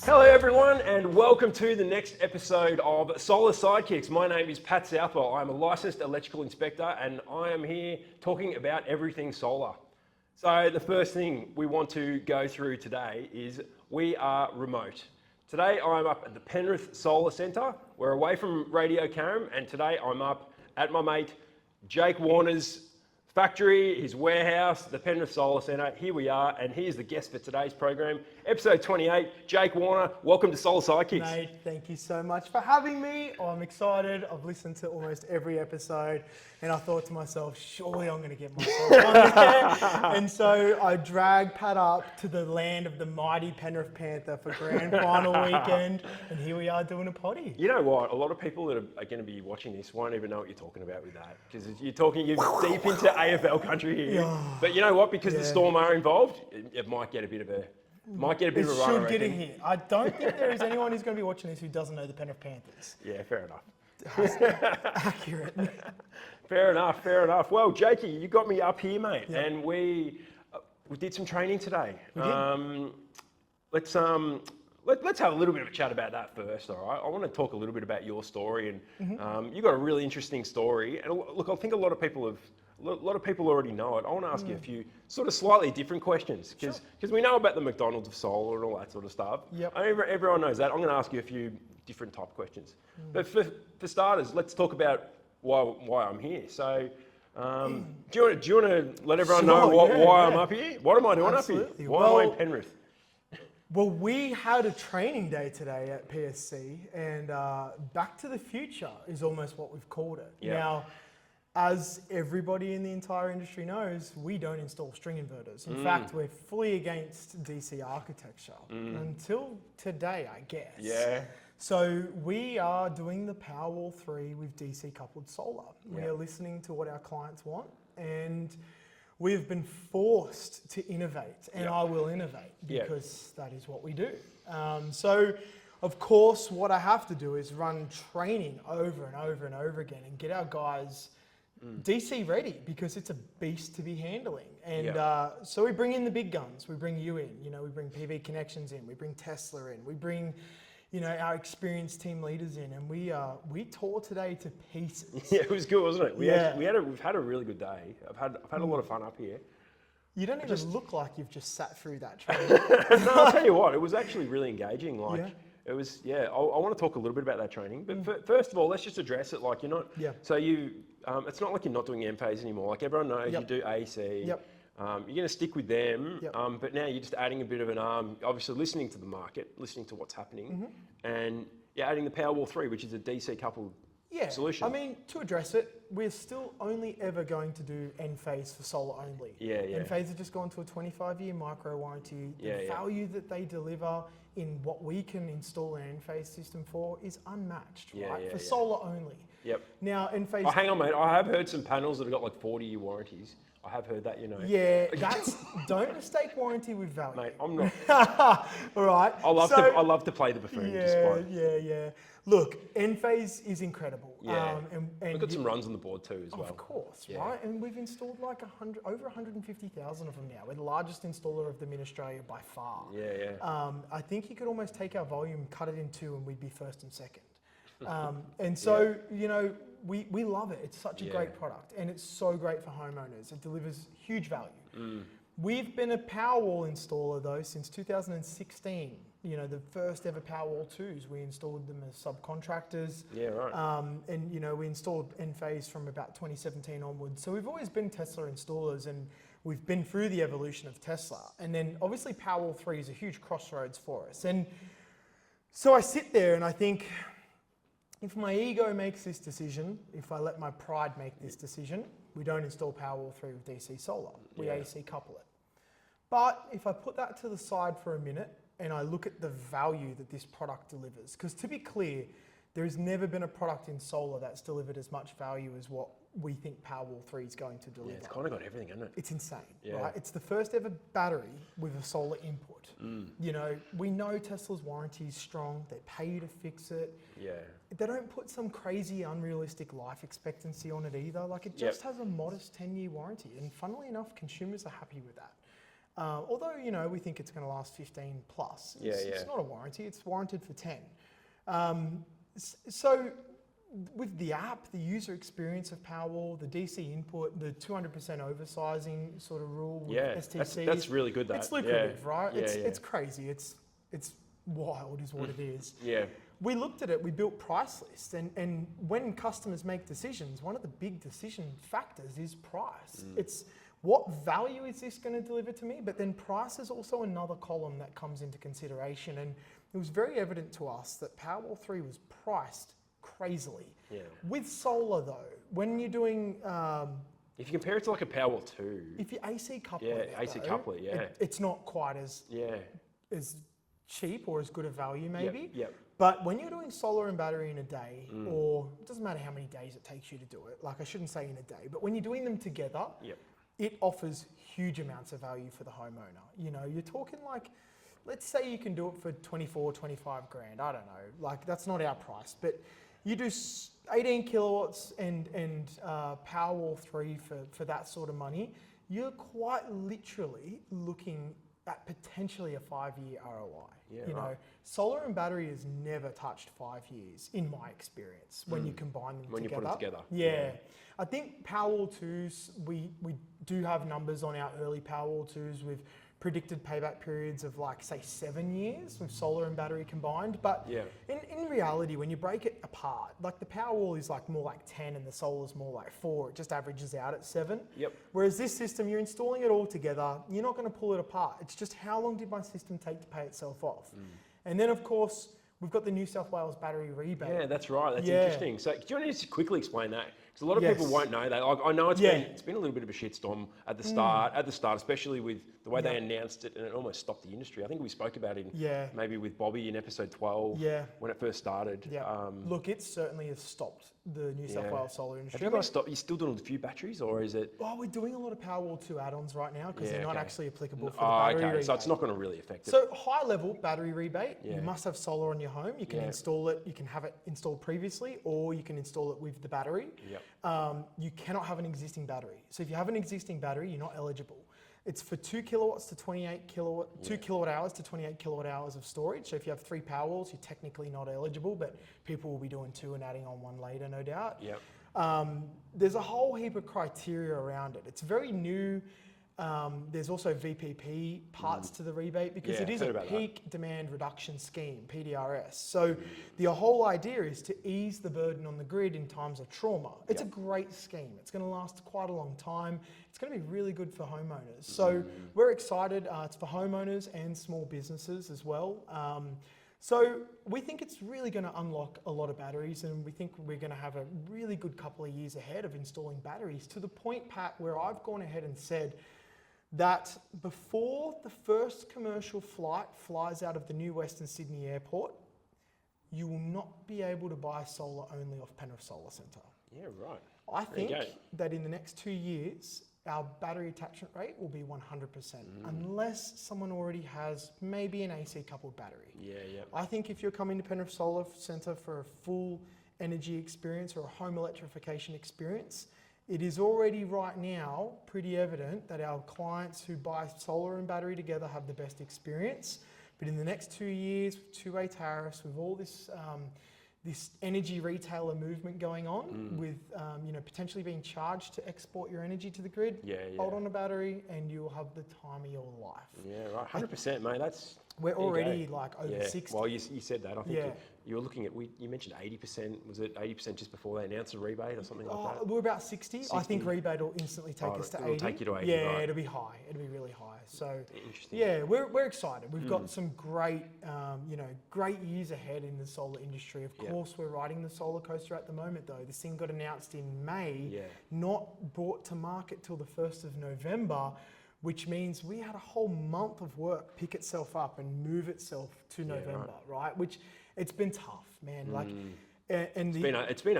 Hello everyone and welcome to the next episode of Solar Sidekicks. My name is Pat Southwell. I'm a licensed electrical inspector and I am here talking about everything solar. So the first thing we want to go through today is we are remote. Today I'm up at the Penrith Solar Centre. We're away from Radio Caram and today I'm up at my mate Jake Warner's factory, his warehouse, the Penrith Solar Centre. Here we are, and here's the guest for today's program, episode 28. Jake Warner, welcome to Solar Sidekicks. Mate, thank you so much for having me. I'm excited. I've listened to almost every episode, and I thought to myself, surely I'm going to get myself on there. And so I dragged Pat up to the land of the mighty Penrith Panther for grand final weekend, and here we are doing a potty. You know what? A lot of people that are going to be watching this won't even know what you're talking about with that, because you're deep into AFL country here. Yeah. But you know what? Because the Storm are involved, it might get a bit of a run. It should get in here. I don't think there is anyone who's going to be watching this who doesn't know the Penrith Panthers. Yeah, fair enough. Accurate. Fair enough. Well, Jakey, you got me up here, mate, and we did some training today. We did. Let's have a little bit of a chat about that first, all right? I want to talk a little bit about your story, and you've got a really interesting story. And look, I think a lot of people already know it. I want to ask you a few sort of slightly different questions, because we know about the McDonald's of solar and all that sort of stuff. Yep. Everyone knows that. I'm going to ask you a few different type questions. But for starters, let's talk about why I'm here. So, do you want to let everyone know why I'm up here? What am I doing up here? Why am I in Penrith? Well, we had a training day today at PSC, and Back to the Future is almost what we've called it. Yeah. Now, as everybody in the entire industry knows, we don't install string inverters. In fact, we're fully against DC architecture until today, I guess. Yeah. So we are doing the Powerwall 3 with DC coupled solar. We are listening to what our clients want, and we've been forced to innovate, and I will innovate because that is what we do. So, of course, what I have to do is run training over and over and over again and get our guys DC ready, because it's a beast to be handling. And so we bring in the big guns. We bring you in. You know, we bring PV Connections in. We bring Tesla in. We bring, you know, our experienced team leaders in, and we tore today to pieces. Yeah, it was good, wasn't it? We've had a really good day. I've had a lot of fun up here. You don't even look like you've just sat through that training. No, I'll tell you what, it was actually really engaging. It was, I want to talk a little bit about that training. But first of all, let's just address it. Like, you're not, so it's not like you're not doing M-phase anymore. Like, everyone knows you do AC. You're going to stick with them, but now you're just adding a bit of an arm, obviously listening to the market, listening to what's happening, and you're adding the Powerwall 3, which is a DC coupled solution. I mean, to address it, we're still only ever going to do N-phase for solar only. N-phase has just gone to a 25-year micro warranty. The value that they deliver in what we can install an N-phase system for is unmatched, right? For solar only. Now, N-phase... Oh, hang on, mate. I have heard some panels that have got like 40-year warranties. I have heard that, you know. Yeah, don't mistake warranty with value. Mate, I'm not. All right. I love to play the buffoon. Yeah. Look, N-phase is incredible. And we've got some runs on the board too as well. Of course, right? And we've installed like over 150,000 of them now. We're the largest installer of them in Australia by far. I think you could almost take our volume, cut it in two, and we'd be first and second. And so, you know, we love it. It's such a great product, and it's so great for homeowners. It delivers huge value. We've been a Powerwall installer though since 2016. You know, the first ever Powerwall 2s, we installed them as subcontractors. And you know, we installed N-phase from about 2017 onwards. So we've always been Tesla installers, and we've been through the evolution of Tesla. And then obviously Powerwall 3 is a huge crossroads for us. And so I sit there and I think, if my ego makes this decision, if I let my pride make this decision, we don't install Powerwall 3 with DC solar. We AC couple it. But if I put that to the side for a minute and I look at the value that this product delivers, because to be clear, there has never been a product in solar that's delivered as much value as what we think Powerwall 3 is going to deliver. Yeah, it's kind of got everything, isn't it? It's insane, right? It's the first ever battery with a solar input. You know, we know Tesla's warranty is strong. They pay you to fix it. They don't put some crazy, unrealistic life expectancy on it either. Like, it just has a modest 10-year warranty. And funnily enough, consumers are happy with that. Although, we think it's going to last 15 plus. It's not a warranty, it's warranted for 10. So with the app, the user experience of Powerwall, the DC input, the 200% oversizing sort of rule with STCs. That's really good. It's lucrative, right? It's crazy. It's wild is what it is. Yeah. We looked at it, we built price lists, and when customers make decisions, one of the big decision factors is price. It's what value is this going to deliver to me? But then price is also another column that comes into consideration. And it was very evident to us that Powerwall 3 was priced crazily. Yeah. With solar though, when you're doing... if you compare it to like a Powerwall 2... If you AC couple it, AC couple it, it's not quite as cheap or as good a value maybe. Yep. But when you're doing solar and battery in a day, or it doesn't matter how many days it takes you to do it, like I shouldn't say in a day, but when you're doing them together, it offers huge amounts of value for the homeowner. You're talking like, let's say you can do it for 24, 25 grand. I don't know, like that's not our price, but you do 18 kilowatts and Powerwall 3 for that sort of money. You're quite literally looking at potentially a 5-year ROI. Solar and battery has never touched 5 years in my experience when you combine them together. When you put it together. Yeah. I think Powerwall 2s, we do have numbers on our early Powerwall 2s with predicted payback periods of like say 7 years with solar and battery combined. But in reality, when you break it apart, like the Powerwall is like more like 10 and the solar's more like 4. It just averages out at 7. Yep. Whereas this system, you're installing it all together. You're not going to pull it apart. It's just how long did my system take to pay itself off? And then of course, we've got the New South Wales battery rebate. Yeah, that's right. That's interesting. So do you want to just quickly explain that? Because a lot of people won't know that. I know it's been a little bit of a shitstorm at the start. At the start, especially with the way they announced it, and it almost stopped the industry. I think we spoke about it maybe with Bobby in episode 12 when it first started. Look, it certainly has stopped the New South Wales solar industry. Have you guys stopped? Are you still doing a few batteries, or is it? Oh, we're doing a lot of Powerwall 2 add-ons right now because they're not actually applicable for the battery rebate. So it's not going to really affect it. So high level battery rebate, you must have solar on your home. You can install it, you can have it installed previously, or you can install it with the battery. You cannot have an existing battery. So if you have an existing battery, you're not eligible. It's for 2 kilowatts to 28 kilowatt, 2 kilowatt hours to 28 kilowatt hours of storage. So if you have 3 Powerwalls, you're technically not eligible, but people will be doing 2 and adding on 1 later, no doubt. There's a whole heap of criteria around it. It's very new. There's also VPP parts to the rebate because it is a peak demand reduction scheme, PDRS. So the whole idea is to ease the burden on the grid in times of trauma. It's a great scheme. It's going to last quite a long time. It's going to be really good for homeowners. So we're excited. It's for homeowners and small businesses as well. So we think it's really going to unlock a lot of batteries, and we think we're going to have a really good couple of years ahead of installing batteries, to the point, Pat, where I've gone ahead and said that before the first commercial flight flies out of the new Western Sydney airport, you will not be able to buy solar only off Penrith Solar Centre. Yeah, right. I think that in the next 2 years, our battery attachment rate will be 100%, unless someone already has maybe an AC coupled battery. I think if you're coming to Penrith Solar Centre for a full energy experience or a home electrification experience, it is already right now pretty evident that our clients who buy solar and battery together have the best experience. But in the next 2 years, with two-way tariffs, with all this this energy retailer movement going on, with potentially being charged to export your energy to the grid, hold on a battery, and you'll have the time of your life. Yeah, right. 100%, mate. We're already like over 60. Well, you said that. I think you were looking at, you mentioned 80%. Was it 80% just before they announced a rebate or something like that? We're about 60. I think rebate will instantly take us to 80. It'll take you to 80, Yeah, right. it'll be high. It'll be really high. So, interesting. Yeah, we're excited. We've got some great, great years ahead in the solar industry. Of course, we're riding the solar coaster at the moment, though. This thing got announced in May, not brought to market till the 1st of November, which means we had a whole month of work pick itself up and move itself to November, right? Which it's been tough, man. Like, and it's been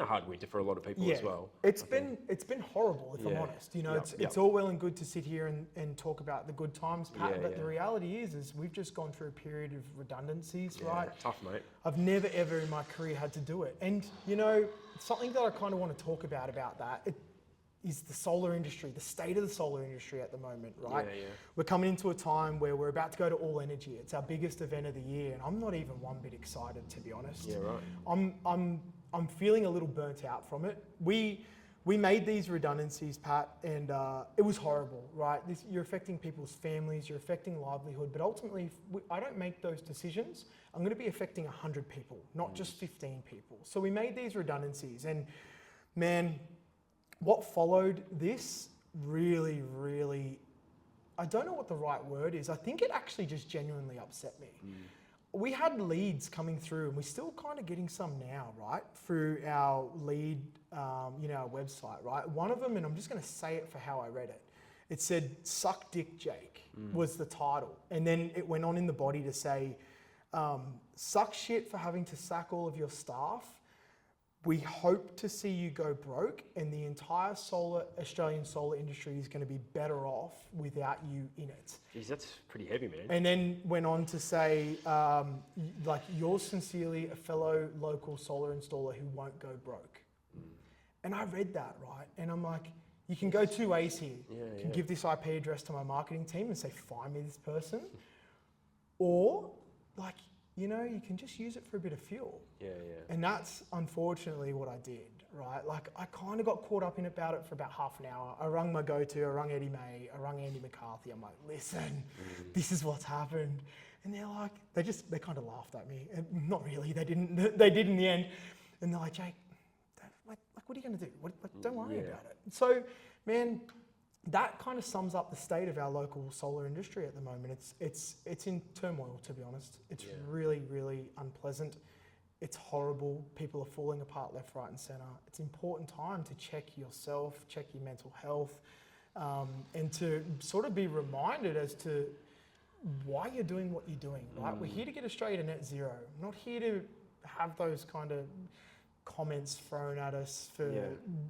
a hard winter for a lot of people as well. It's been horrible, if I'm honest. It's all well and good to sit here and talk about the good times, Pat, but the reality is we've just gone through a period of redundancies, right? Tough, mate. I've never ever in my career had to do it, and something that I kind of want to talk about that. is the solar industry, the state of the solar industry at the moment, right? Yeah. We're coming into a time where we're about to go to All Energy. It's our biggest event of the year, and I'm not even one bit excited, to be honest. Yeah, right. I'm feeling a little burnt out from it. We made these redundancies, Pat, and it was horrible, right? You're affecting people's families, you're affecting livelihood, but ultimately, if I don't make those decisions, I'm going to be affecting 100 people, not just 15 people. So we made these redundancies, and man, what followed this really, I don't know what the right word is. I think it actually just genuinely upset me. We had leads coming through, and we're still kind of getting some now, right? Through our lead, our website, right? One of them, and I'm just going to say it for how I read it. It said, "Suck Dick Jake" was the title. And then it went on in the body to say, "Suck shit for having to sack all of your staff. We hope to see you go broke, and the entire Australian solar industry is going to be better off without you in it." Geez, that's pretty heavy, man. And then went on to say, "Yours sincerely, a fellow local solar installer who won't go broke." And I read that, right? And I'm like, you can go two ways here. You can give this IP address to my marketing team and say, "Find me this person." Or, you can just use it for a bit of fuel. Yeah. And that's unfortunately what I did, right? I kind of got caught up in about it for about half an hour. I rung my go-to, I rung Eddie May, I rung Andy McCarthy. I'm like, "Listen, this is what's happened." And they're like, they kind of laughed at me. And not really, they didn't, they did in the end. And they're like, "Jake, what are you going to do? Don't worry about it." So, man, that kind of sums up the state of our local solar industry at the moment. It's in turmoil, to be honest. It's really, really unpleasant. It's horrible. People are falling apart left, right, and centre. It's an important time to check yourself, check your mental health, and to sort of be reminded as to why you're doing what you're doing, right? We're here to get Australia to net zero, not here to have those kind of comments thrown at us for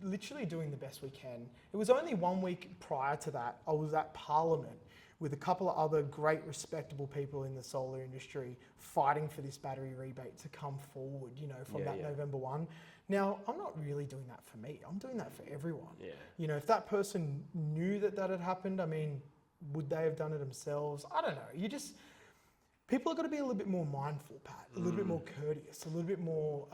literally doing the best we can. It was only 1 week prior to that, I was at Parliament with a couple of other great respectable people in the solar industry fighting for this battery rebate to come forward, from November 1. Now, I'm not really doing that for me. I'm doing that for everyone. Yeah. If that person knew that had happened, I mean, would they have done it themselves? I don't know. People are going to be a little bit more mindful, Pat, a little bit more courteous, a little bit more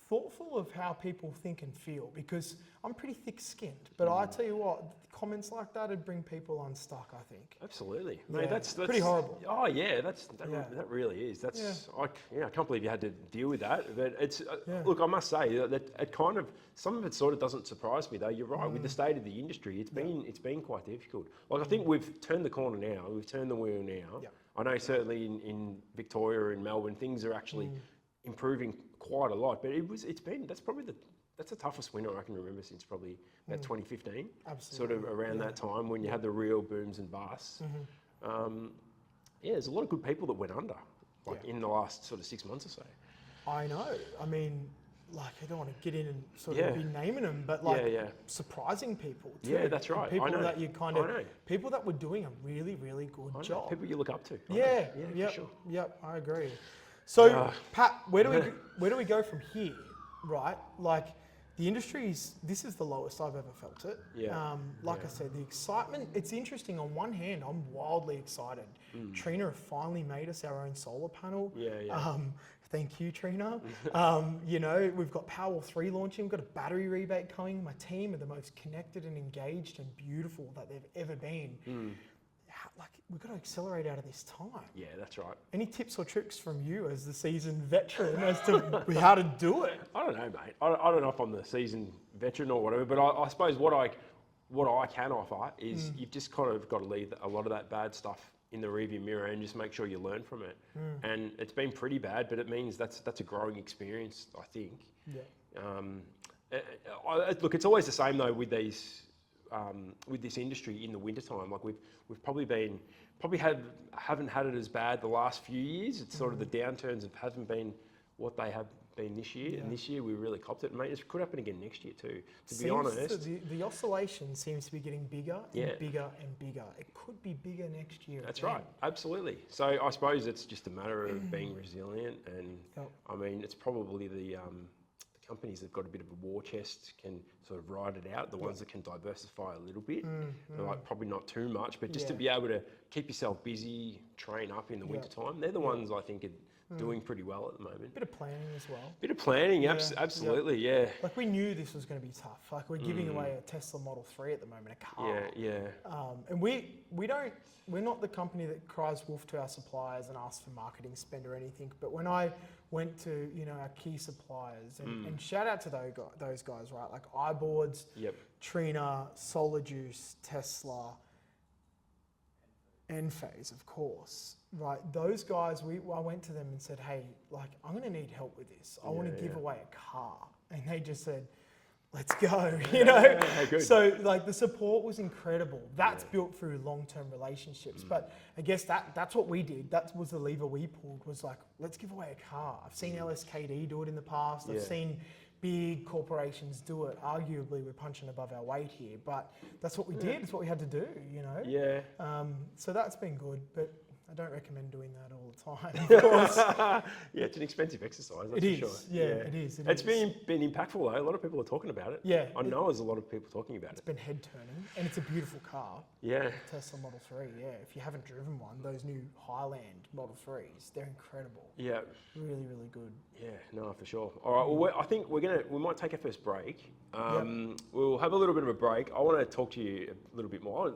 thoughtful of how people think and feel, because I'm pretty thick-skinned. But I tell you what, comments like that would bring people unstuck, I think. Absolutely. Yeah. Mate, that's pretty horrible. Oh yeah, that really is. I can't believe you had to deal with that. But it's look, I must say that it kind of, some of it sort of doesn't surprise me though. You're right, with the state of the industry, it's been quite difficult. I think we've turned the corner now. We've turned the wheel now. Yeah. I know certainly in Victoria and Melbourne things are actually improving quite a lot, but that's the toughest winter I can remember since probably about 2015. Absolutely. Sort of around that time when you had the real booms and busts. There's a lot of good people that went under, in the last sort of 6 months or so. I know. I mean, I don't want to get in and sort of be naming them, but surprising people too. Yeah, that's right. People I know. that you people that were doing a really, really good job. People you look up to. Yeah, for sure. Yep, I agree. So, Pat, where do we go from here, right? The industry's, this is the lowest I've ever felt it. I said, the excitement, it's interesting. On one hand, I'm wildly excited. Trina have finally made us our own solar panel. Thank you, Trina. We've got Powerwall 3 launching. We've got a battery rebate coming. My team are the most connected and engaged and beautiful that they've ever been. We've got to accelerate out of this time. Yeah, that's right. Any tips or tricks from you as the seasoned veteran as to how to do it? I don't know, mate. I don't know if I'm the seasoned veteran or whatever, but I suppose what I can offer is you've just kind of got to leave a lot of that bad stuff in the rearview mirror and just make sure you learn from it. And it's been pretty bad, but it means that's a growing experience, I think. Yeah. Look, it's always the same though with these. With this industry in the wintertime, we've haven't had it as bad the last few years. It's sort of the downturns haven't been what they have been this year, and this year we really copped it. Mate, it could happen again next year too. To be honest, the oscillation seems to be getting bigger and bigger and bigger. It could be bigger next year. That's right, absolutely. So I suppose it's just a matter of being resilient, and I mean it's probably the companies that've got a bit of a war chest can sort of ride it out. The ones that can diversify a little bit, like probably not too much, but just to be able to keep yourself busy, train up in the winter time. They're the ones I think are doing pretty well at the moment. Bit of planning as well. Bit of planning, absolutely, yeah. Like we knew this was going to be tough. Like we're giving away a Tesla Model 3 at the moment, a car. And we're not the company that cries wolf to our suppliers and asks for marketing spend or anything. But when I went to our key suppliers and shout out to those guys, right? Like iBoards, Trina, Solar Juice, Tesla, Enphase, of course, right? Those guys, I went to them and said, hey, like, I'm going to need help with this. I want to give away a car. And they just said, let's go, So like the support was incredible. That's built through long-term relationships. But I guess that's what we did. That was the lever we pulled, was like, let's give away a car. I've seen LSKD do it in the past. I've seen big corporations do it. Arguably, we're punching above our weight here, but that's what we did. It's what we had to do, So that's been good, but I don't recommend doing that all the time, of course. It's an expensive exercise, that's for sure. It is. It's been impactful though. A lot of people are talking about it. Yeah. I know there's a lot of people talking about it. It's been head turning, and it's a beautiful car. Yeah. Tesla Model 3, If you haven't driven one, those new Highland Model 3s, they're incredible. Yeah. Really, really good. Yeah, no, for sure. All right, well, I think we might take our first break. We'll have a little bit of a break. I want to talk to you a little bit more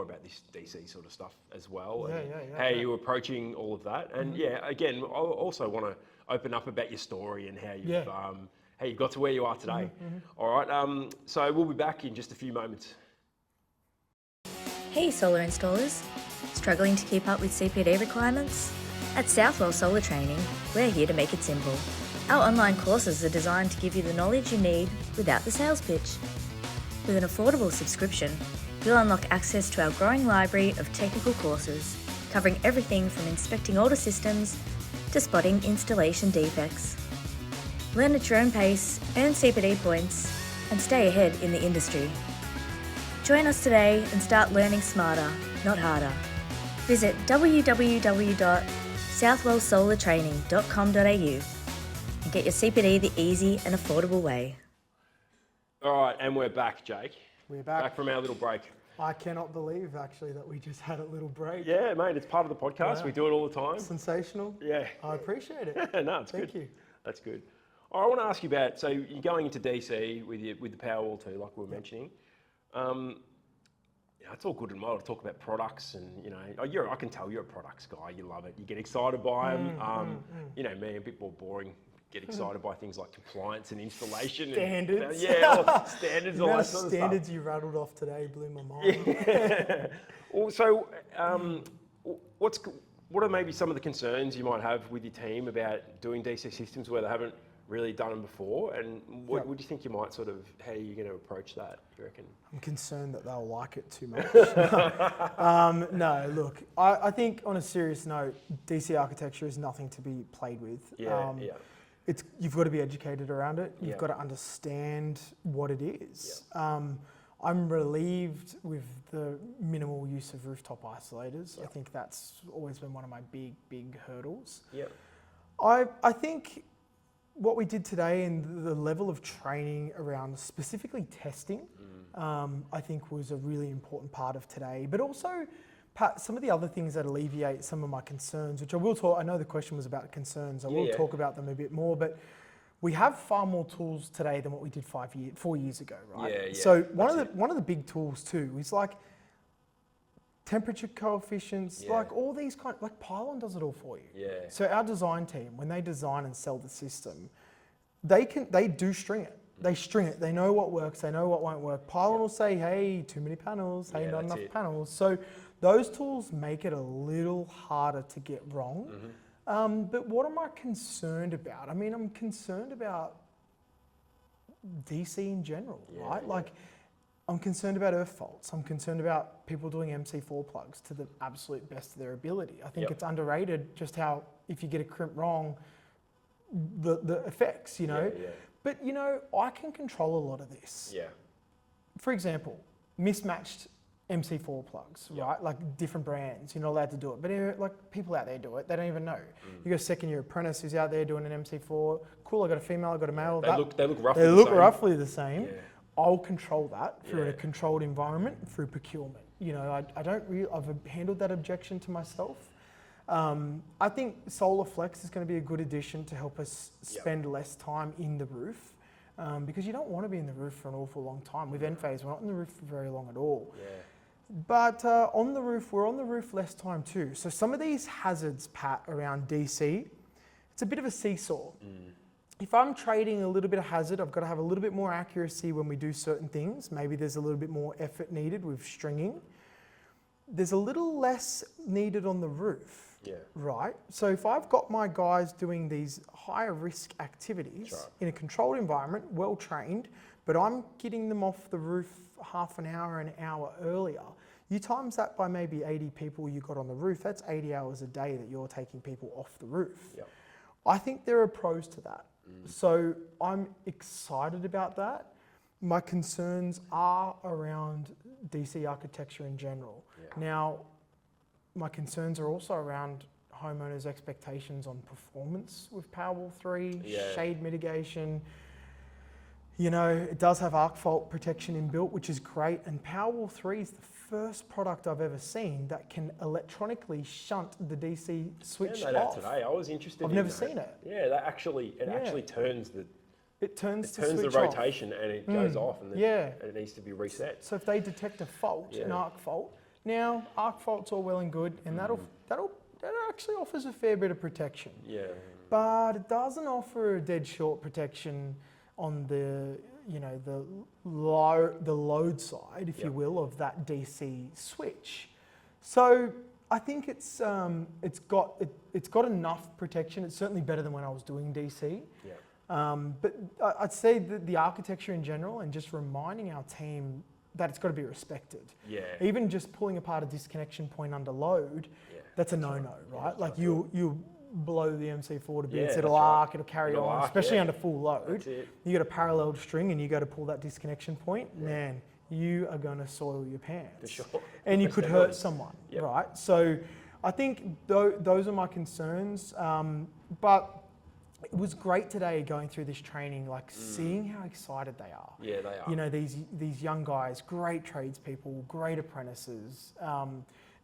about this DC sort of stuff as well. How you're approaching all of that. And again, I also want to open up about your story and how you've got to where you are today. All right, so we'll be back in just a few moments. Hey solar installers, struggling to keep up with CPD requirements? At Southwell Solar Training, we're here to make it simple. Our online courses are designed to give you the knowledge you need without the sales pitch. With an affordable subscription, you'll unlock access to our growing library of technical courses, covering everything from inspecting older systems to spotting installation defects. Learn at your own pace, earn CPD points, and stay ahead in the industry. Join us today and start learning smarter, not harder. Visit www.southwellsolartraining.com.au and get your CPD the easy and affordable way. All right, and we're back, Jake. We're back. Back from our little break. I cannot believe, actually, that we just had a little break. Yeah, mate, it's part of the podcast. We do it all the time. Sensational. Yeah. I appreciate it. No, it's good. Thank you. That's good. All right, I want to ask you about, so you're going into DC with the Powerwall too, like we were mentioning. It's all good and well to talk about products, and I can tell you're a products guy. You love it. You get excited by them. Me, a bit more boring. Get excited by things like compliance and installation. Standards. Standards. The amount of standards you rattled off today blew my mind. Yeah. Well, so, what are maybe some of the concerns you might have with your team about doing DC systems where they haven't really done them before, and what do you think you might how are you going to approach that, do you reckon? I'm concerned that they'll like it too much. No, look, I think on a serious note, DC architecture is nothing to be played with. You've got to be educated around it. You've got to understand what it is. I'm relieved with the minimal use of rooftop isolators. I think that's always been one of my big hurdles. I think what we did today and the level of training around specifically testing, I think was a really important part of today. But also some of the other things that alleviate some of my concerns, which I will talk, I know the question was about concerns. I will talk about them a bit more, but we have far more tools today than what we did 4 years ago, right? So one of the big tools too is like temperature coefficients, like all these like Pylon does it all for you. So our design team, when they design and sell the system, they do string it. They string it. They know what works. They know what won't work. Pylon will say, hey, too many panels. Hey, not enough panels. So those tools make it a little harder to get wrong. But what am I concerned about? I mean, I'm concerned about DC in general, right? Like, I'm concerned about earth faults. I'm concerned about people doing MC4 plugs to the absolute best of their ability. I think it's underrated just how, if you get a crimp wrong, the effects, But, I can control a lot of this. For example, mismatched MC4 plugs, right? Like different brands, you're not allowed to do it. But like people out there do it, they don't even know. You got a second year apprentice who's out there doing an MC4. Cool, I got a female, I got a male. They look roughly they the look same. roughly the same. Yeah. I'll control that through a controlled environment, through procurement. You know, I've handled that objection to myself. I think Solar Flex is going to be a good addition to help us spend less time in the roof. Because you don't want to be in the roof for an awful long time. With Enphase, we're not in the roof for very long at all. Yeah. But on the roof, we're on the roof less time too. So some of these hazards, Pat, around DC, it's a bit of a seesaw. If I'm trading a little bit of hazard, I've got to have a little bit more accuracy when we do certain things. Maybe there's a little bit more effort needed with stringing. There's a little less needed on the roof, right? So if I've got my guys doing these higher risk activities in a controlled environment, well trained, but I'm getting them off the roof half an hour earlier, you times that by maybe 80 people you got on the roof, that's 80 hours a day that you're taking people off the roof. I think there are pros to that. So I'm excited about that. My concerns are around DC architecture in general. Now, my concerns are also around homeowners' expectations on performance with Powerwall 3, shade mitigation. You know, it does have arc fault protection inbuilt, which is great. And Powerwall 3 is the first product I've ever seen that can electronically shunt the DC switch off. Today. I was interested. I've never seen it. Yeah, that actually turns the. It turns the rotation and it goes off, and it needs to be reset. So if they detect a fault, an arc fault, now arc fault's all well and good, and that actually offers a fair bit of protection. But it doesn't offer a dead short protection on the load side, if you will, of that DC switch. So I think it's got enough protection. It's certainly better than when I was doing DC. But I'd say that the architecture in general, and just reminding our team that it's got to be respected. Even just pulling apart a disconnection point under load, that's a no-no, right? Like you blow the MC4 to bits, it'll arc, it'll carry on, especially under full load. You got a parallel string and you go to pull that disconnection point, man, you are going to soil your pants. And you could hurt someone, right? So I think those are my concerns. But it was great today going through this training, like seeing how excited they are. They are. You know, these young guys, great tradespeople, great apprentices,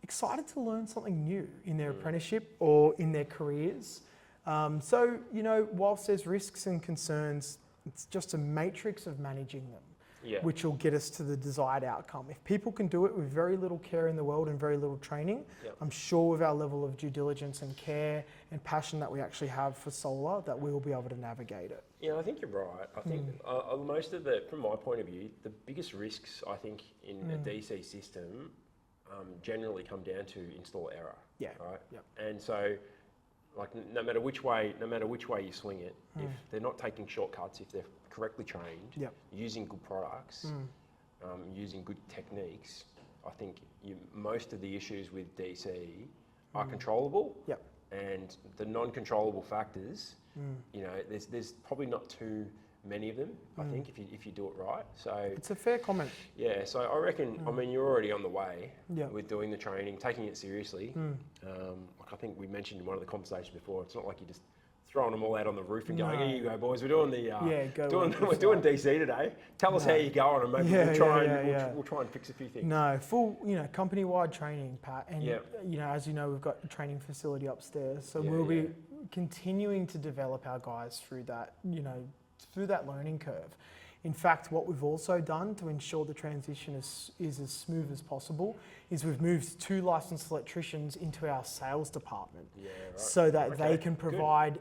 excited to learn something new in their apprenticeship or in their careers. So, you know, whilst there's risks and concerns, it's just a matrix of managing them. Which will get us to the desired outcome. If people can do it with very little care in the world and very little training, I'm sure with our level of due diligence and care and passion that we actually have for solar, that we will be able to navigate it. Yeah, I think you're right. I think most of from my point of view, the biggest risks I think in a DC system generally come down to install error. Right. And so, like no matter which way you swing it, if they're not taking shortcuts, if they're correctly trained, using good products, using good techniques, I think most of the issues with DC are controllable. And the non-controllable factors, you know, there's probably not too many of them. I think if you do it right. So it's a fair comment. Yeah. So I reckon. I mean, you're already on the way with doing the training, taking it seriously. Like I think we mentioned in one of the conversations before, it's not like you just throwing them all out on the roof and going, here you go, boys. We're doing we're doing DC today. Tell us how you're going, and maybe we'll try and fix a few things. No, full company-wide training, Pat, and you know, as you know, we've got a training facility upstairs, so we'll be continuing to develop our guys through that, through that learning curve. In fact, what we've also done to ensure the transition is as smooth as possible is we've moved 2 licensed electricians into our sales department so that they can provide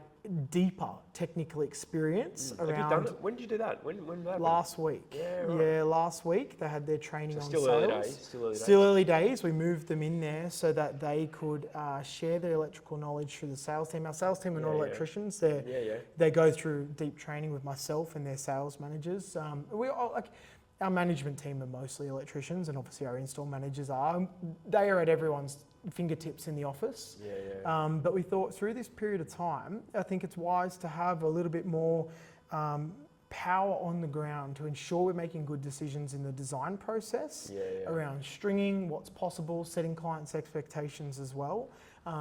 deeper technical experience around. Have you done it? When did you do that? When did that happen? Last week. Last week they had their training on still sales. Early days. Still early days. We moved them in there so that they could share their electrical knowledge through the sales team. Our sales team are not electricians. They go through deep training with myself and their sales managers. Our management team are mostly electricians, and obviously our install managers are. They are at everyone's fingertips in the office. But we thought through this period of time, I think it's wise to have a little bit more power on the ground to ensure we're making good decisions in the design process around stringing, what's possible, setting clients' expectations as well,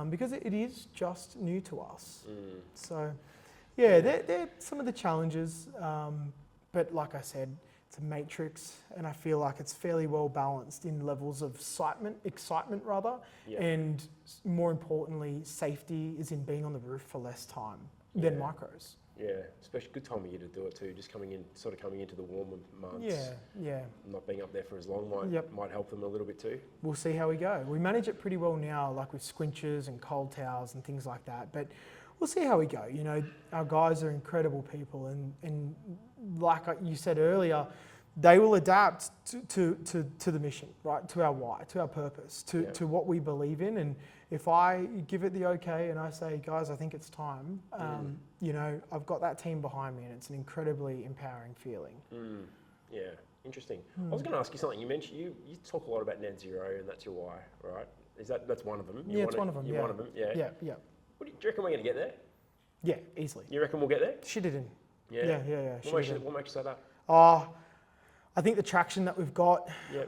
because it is just new to us. So, they're some of the challenges, but like I said, it's a matrix, and I feel like it's fairly well balanced in levels of excitement rather, and more importantly, safety is in being on the roof for less time than micros. Yeah, especially good time of year to do it too. Just coming into the warmer months. Yeah. Not being up there for as long might help them a little bit too. We'll see how we go. We manage it pretty well now, like with squinches and cold towels and things like that. But we'll see how we go. You know, our guys are incredible people, and like you said earlier, they will adapt to the mission, right? To our why, to our purpose, to what we believe in. And if I give it the okay and I say, guys, I think it's time, you know, I've got that team behind me, and it's an incredibly empowering feeling. Yeah, interesting. I was going to ask you something. You mentioned you talk a lot about net zero, and that's your why, right? That's one of them? It's one of them. One of them. Yeah. Do you reckon we're going to get there? Yeah, easily. You reckon we'll get there? She didn't. Yeah. What makes you say that? I think the traction that we've got. Yeah.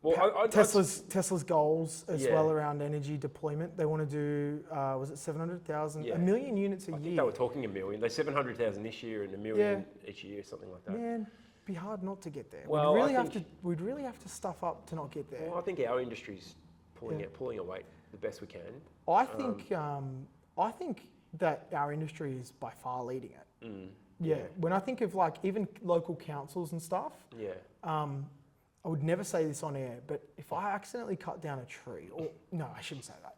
Well, Tesla's goals as well around energy deployment. They want to do, was it 700,000? Yeah. 1 million units a year. I think they were talking a million. They're 700,000 this year and 1 million each year, something like that. Man, it'd be hard not to get there. Well, we'd really have to stuff up to not get there. Well, I think our industry's pulling away the best we can. I think that our industry is by far leading it. Yeah. When I think of like even local councils and stuff, I would never say this on air, but if I accidentally cut down a tree, or no, I shouldn't say that.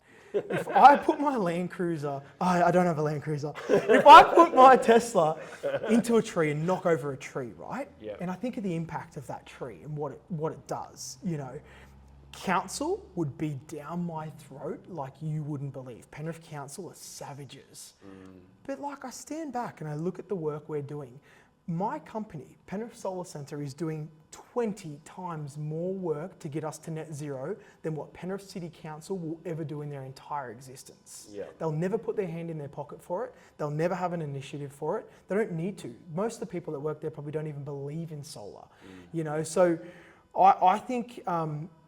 If I put my Land Cruiser, I don't have a Land Cruiser. If I put my Tesla into a tree and knock over a tree, right? Yeah. And I think of the impact of that tree and what it does, you know, council would be down my throat like you wouldn't believe. Penrith Council are savages. But like I stand back and I look at the work we're doing. My company, Penrith Solar Centre, is doing 20 times more work to get us to net zero than what Penrith City Council will ever do in their entire existence. Yeah. They'll never put their hand in their pocket for it. They'll never have an initiative for it. They don't need to. Most of the people that work there probably don't even believe in solar. You know, so I think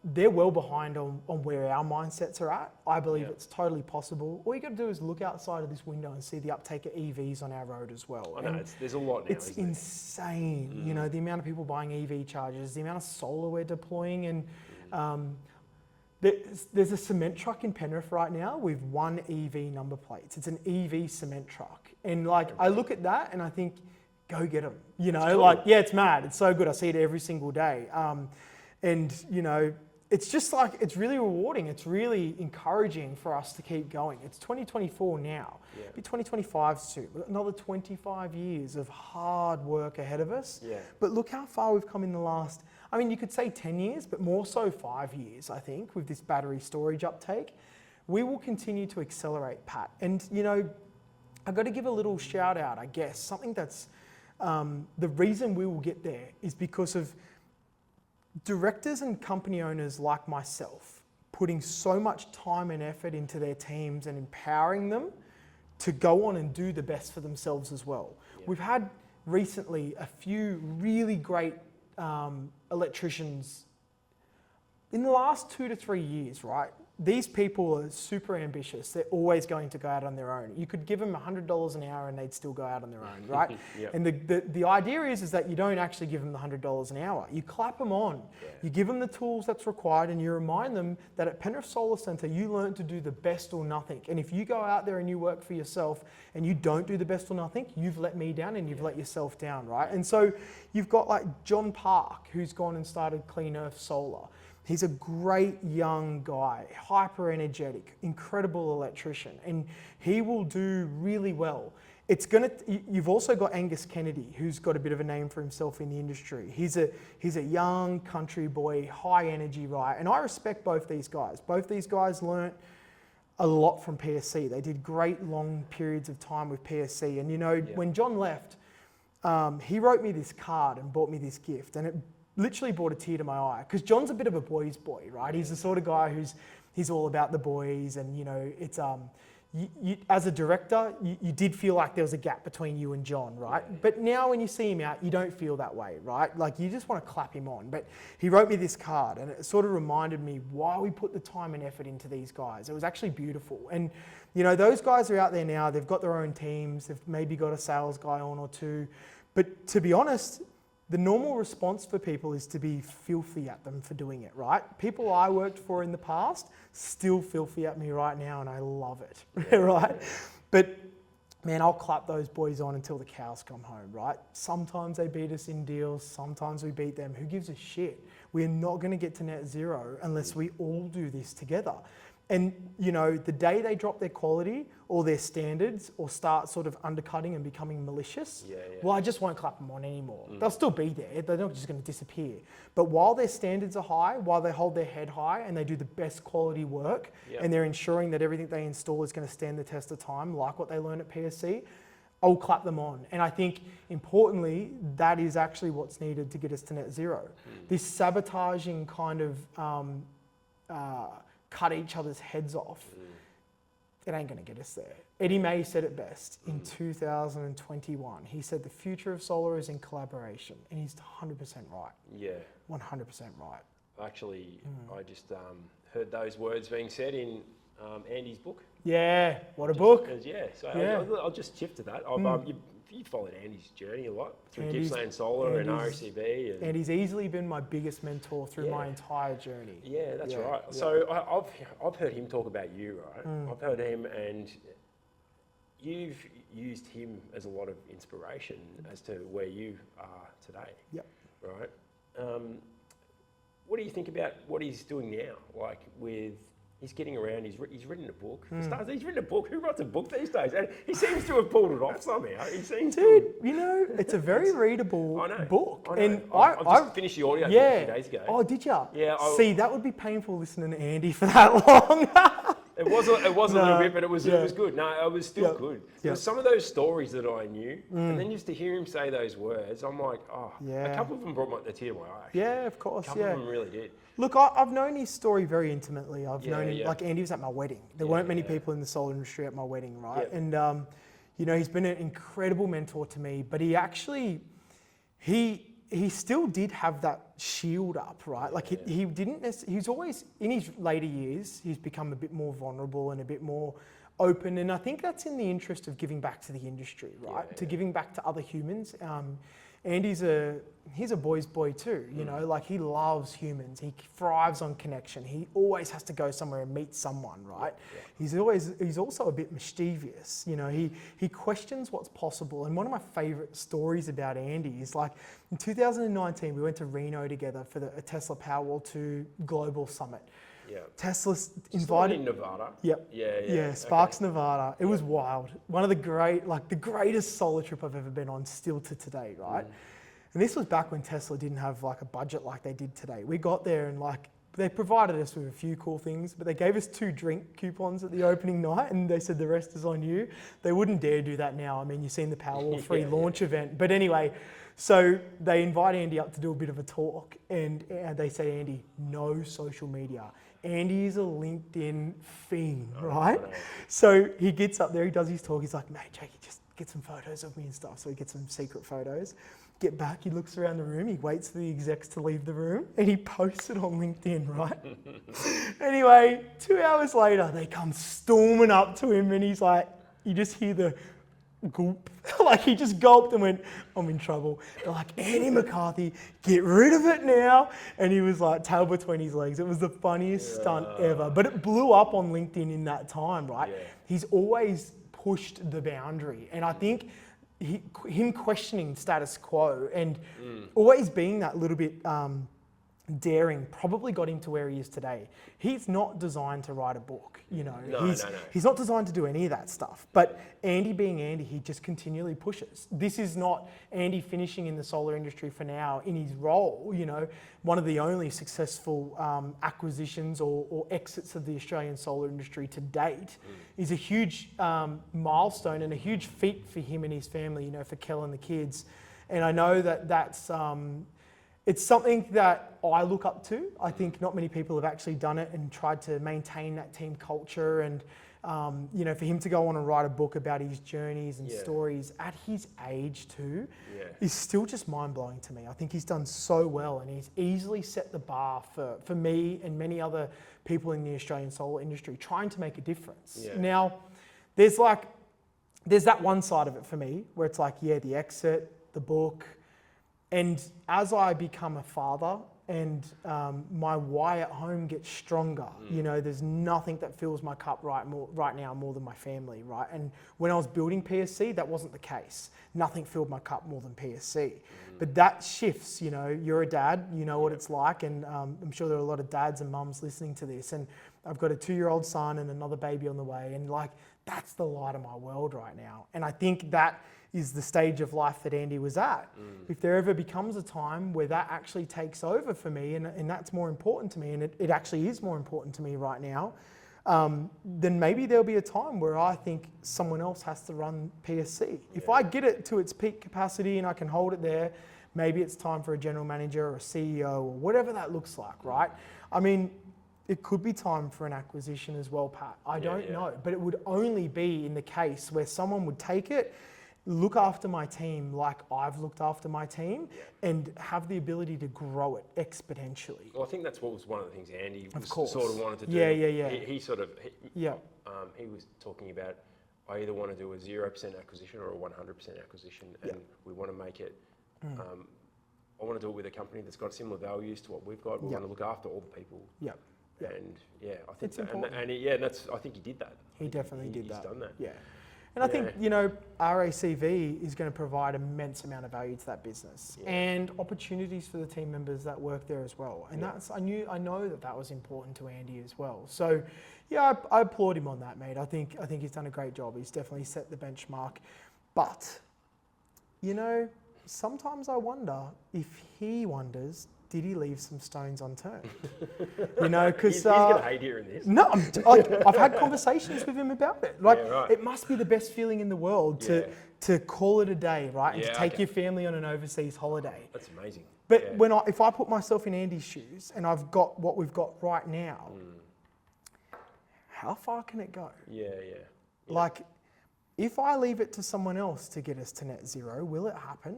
they're well behind on where our mindsets are at. I believe it's totally possible. All you got to do is look outside of this window and see the uptake of EVs on our road as well. I know, there's a lot now. It's insane. You know, the amount of people buying EV chargers, the amount of solar we're deploying, and there's a cement truck in Penrith right now with 1 EV number plates. It's an EV cement truck, and like I look at that and I think, go get them. You know, cool. It's mad. It's so good. I see it every single day. And you know, it's just like, it's really rewarding. It's really encouraging for us to keep going. It's 2024 now. Yeah. It'll be 2025 soon. We've got another 25 years of hard work ahead of us. Yeah. But look how far we've come in the last, I mean, you could say 10 years, but more so 5 years, I think, with this battery storage uptake. We will continue to accelerate, Pat. And you know, I've got to give a little shout out, I guess. Something that's, the reason we will get there is because of directors and company owners like myself putting so much time and effort into their teams and empowering them to go on and do the best for themselves as well. Yeah. We've had recently a few really great electricians in the last 2 to 3 years, right? These people are super ambitious. They're always going to go out on their own. You could give them $100 an hour and they'd still go out on their own, right? Yep. And the idea is that you don't actually give them the $100 an hour. You clap them on. Yeah. You give them the tools that's required, and you remind them that at Penrith Solar Centre, you learn to do the best or nothing. And if you go out there and you work for yourself and you don't do the best or nothing, you've let me down and you've let yourself down, right? And so you've got like John Park, who's gone and started Clean Earth Solar. He's a great young guy, hyper energetic, incredible electrician, and he will do really well. You've also got Angus Kennedy, who's got a bit of a name for himself in the industry. He's a young country boy, high energy, right? And I respect both these guys. Both these guys learnt a lot from PSC. They did great long periods of time with PSC. And you know, when John left, he wrote me this card and bought me this gift, and it literally brought a tear to my eye, because John's a bit of a boys boy, right? He's the sort of guy he's all about the boys, and you know, it's you, as a director, you did feel like there was a gap between you and John, right? Yeah. But now when you see him out, you don't feel that way, right? Like you just want to clap him on. But he wrote me this card and it sort of reminded me why we put the time and effort into these guys. It was actually beautiful. And you know, those guys are out there now, they've got their own teams, they've maybe got a sales guy on or two. But to be honest, the normal response for people is to be filthy at them for doing it, right? People I worked for in the past still filthy at me right now and I love it, right? But man, I'll clap those boys on until the cows come home, right? Sometimes they beat us in deals, sometimes we beat them. Who gives a shit? We're not going to get to net zero unless we all do this together. And you know, the day they drop their quality or their standards or start sort of undercutting and becoming malicious, well, I just won't clap them on anymore. They'll still be there. They're not just going to disappear. But while their standards are high, while they hold their head high and they do the best quality work and they're ensuring that everything they install is going to stand the test of time, like what they learn at PSC, I'll clap them on. And I think importantly, that is actually what's needed to get us to net zero. This sabotaging kind of cut each other's heads off, it ain't gonna get us there. Eddie May said it best in 2021. He said the future of solar is in collaboration, and he's 100% right. Yeah. 100% right. Actually, I just heard those words being said in Andy's book. Yeah, what a book. I'll just shift to that. You followed Andy's journey a lot through Gippsland Solar and RCB. And he's easily been my biggest mentor through my entire journey. Yeah, that's right. Yeah. So I've heard him talk about you, right? I've heard him, and you've used him as a lot of inspiration as to where you are today. Yep. Right. What do you think about what he's doing now? Like he's getting around. He's written a book. For starters, he's written a book. Who writes a book these days? And he seems to have pulled it off somehow. He seems Dude, you know, it's a very readable book. I know. And I've just finished the audio a few days ago. Oh, did you? Yeah. See, that would be painful listening to Andy for that long. It was a little bit, but it was good. No, it was still good. There were some of those stories that I knew, and then just to hear him say those words, I'm like, a couple of them brought the tear to my eye. Yeah, of course. A couple of them really did. Look, I've known his story very intimately. I've known him, like Andy was at my wedding. There weren't many people in the solar industry at my wedding, right? Yeah. And, you know, he's been an incredible mentor to me, but he actually, he still did have that shield up, right? Like he didn't necessarily, he's always, in his later years, he's become a bit more vulnerable and a bit more open. And I think that's in the interest of giving back to the industry, right? To giving back to other humans. Andy's he's a boy's boy too, you know, like he loves humans. He thrives on connection. He always has to go somewhere and meet someone, right? He's also a bit mischievous, you know, he questions what's possible. And one of my favorite stories about Andy is like in 2019, we went to Reno together for a Tesla Powerwall 2 Global Summit. Yeah. Tesla's invited in Nevada. Yep. Yeah. Sparks, Nevada. It was wild. One of the greatest solar trip I've ever been on, still to today, right? And this was back when Tesla didn't have like a budget like they did today. We got there and like they provided us with a few cool things, but they gave us 2 drink coupons at the opening night, and they said the rest is on you. They wouldn't dare do that now. I mean, you've seen the Powerwall 3 launch event, but anyway. So they invite Andy up to do a bit of a talk, and they say, Andy, no social media. Andy is a LinkedIn fiend, right? So he gets up there, he does his talk, he's like, mate, Jakey, just get some photos of me and stuff. So he gets some secret photos. Get back, he looks around the room, he waits for the execs to leave the room, and he posts it on LinkedIn, right? Anyway, 2 hours later, they come storming up to him, and he's like, you just hear the gulp. Like he just gulped and went, I'm in trouble. They're like, Andy McCarthy, get rid of it now. And he was like tail between his legs. It was the funniest stunt ever. But it blew up on LinkedIn in that time, right? Yeah. He's always pushed the boundary. And I think him questioning status quo and always being that little bit daring probably got him to where he is today. He's not designed to write a book, you know. He's not designed to do any of that stuff. But Andy being Andy, he just continually pushes. This is not Andy finishing in the solar industry for now in his role, you know. One of the only successful acquisitions or exits of the Australian solar industry to date is a huge milestone and a huge feat for him and his family, you know, for Kel and the kids. And I know that that's it's something that I look up to. I think not many people have actually done it and tried to maintain that team culture and You know, for him to go on and write a book about his journeys and stories at his age too, is still just mind-blowing to me. I think he's done so well, and he's easily set the bar for me and many other people in the Australian solar industry trying to make a difference. Now, there's that one side of it for me where it's like, yeah, the exit, the book, and as I become a father and my why at home gets stronger, you know, there's nothing that fills my cup right now more than my family, right? And when I was building PSC, that wasn't the case. Nothing filled my cup more than PSC. But that shifts, you know, you're a dad, you know what it's like, and I'm sure there are a lot of dads and mums listening to this, and I've got a 2-year-old son and another baby on the way, and like, that's the light of my world right now. And I think that is the stage of life that Andy was at. If there ever becomes a time where that actually takes over for me, and that's more important to me, and it actually is more important to me right now, then maybe there'll be a time where I think someone else has to run PSC. If I get it to its peak capacity and I can hold it there, maybe it's time for a general manager or a CEO or whatever that looks like, right? I mean, it could be time for an acquisition as well, Pat. I don't know, but it would only be in the case where someone would take it, look after my team like I've looked after my team, and have the ability to grow it exponentially. Well, I think that's what was one of the things Andy sort of wanted to do. He was talking about, I either want to do a 0% acquisition or a 100% acquisition, and we want to make it, I want to do it with a company that's got similar values to what we've got. We want to look after all the people. And I think it's important. I think he did that. He definitely did that. He's done that. Yeah. And I think, you know, RACV is going to provide immense amount of value to that business and opportunities for the team members that work there as well. And I know that was important to Andy as well. So yeah, I applaud him on that, mate. I think he's done a great job. He's definitely set the benchmark. But, you know, sometimes I wonder if he wonders, did he leave some stones unturned? You know, because he's going to hate hearing this. No, I've had conversations with him about it. Like, it must be the best feeling in the world to call it a day, right? And to take your family on an overseas holiday. That's amazing. But if I put myself in Andy's shoes and I've got what we've got right now, how far can it go? Like, if I leave it to someone else to get us to net zero, will it happen?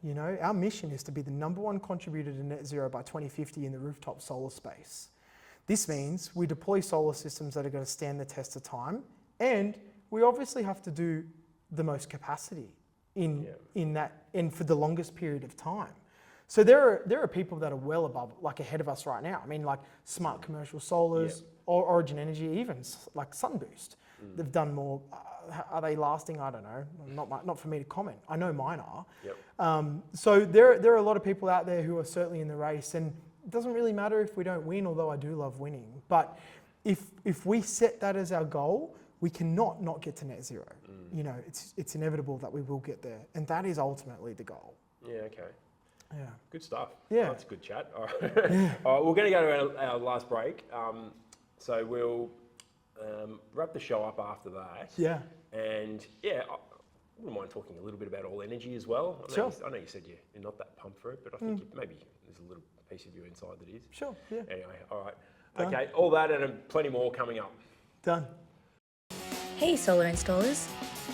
You know, our mission is to be the #1 contributor to net zero by 2050 in the rooftop solar space. This means we deploy solar systems that are going to stand the test of time, and we obviously have to do the most capacity in that, and for the longest period of time. So there are people that are well above, like ahead of us right now. I mean, like Smart Commercial Solars, or Origin Energy, even like Sunboost. They've done more. Are they lasting? I don't know. Not for me to comment. I know mine are. So there are a lot of people out there who are certainly in the race, and it doesn't really matter if we don't win, although I do love winning. But if we set that as our goal, we cannot not get to net zero. You know, it's inevitable that we will get there, and that is ultimately the goal. Yeah. Good stuff. Yeah. That's a good chat. All right. All right, we're going to go to our last break. So we'll wrap the show up after that. Yeah. And I wouldn't mind talking a little bit about All Energy as well. I know you said you're not that pumped for it, but I think maybe there's a little piece of you inside that is. Sure, yeah. Anyway, all right. Done. Okay, all that and plenty more coming up. Done. Hey solar installers,